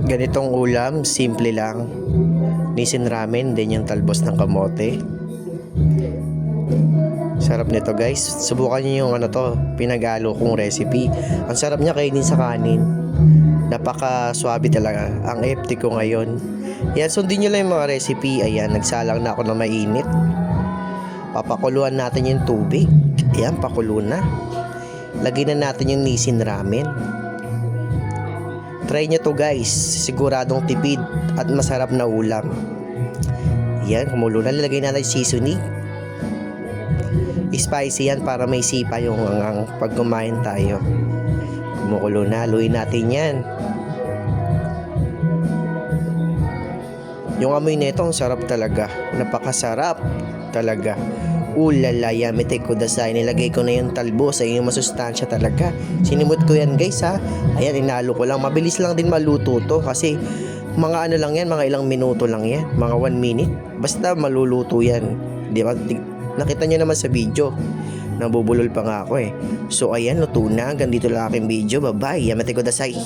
Ganitong ulam, simple lang. Nisin ramen, din yung talbos ng kamote. Sarap nito guys. Subukan niyo yung pinagalo kong recipe. Ang sarap niya kainin sa kanin. Napaka-swabe talaga. Ang FT ko ngayon. Yan, sundin nyo lang yung mga recipe. Ayan, nagsalang na ako ng mainit. Papakuluan natin yung tubig. Ayan, pakulo na. Lagyan na natin yung nisin ramen. Try nyo to guys. Siguradong tipid at masarap na ulam. Ayan, kumulo na. Lalagay natin seasoning. Spicy yan para may sipa yung angang pag kumain tayo. Kumukulo na. Haluin natin yan. Yung amoy nito, ang sarap talaga. Napakasarap talaga. Ulala, yamete kudasai. Nilagay ko na yung talbos. Ayun yung masustansya talaga. Sinimot ko yan guys ha. Ayan, inalo ko lang. Mabilis lang din maluto to. Kasi mga ano lang yan, mga ilang minuto lang yan. Mga 1 minute. Basta maluluto yan. Di ba? Nakita nyo naman sa video. Nabubulol pa nga ako eh. So ayan, luto na. Hanggang dito lang aking video. Bye bye. Yamete kudasai.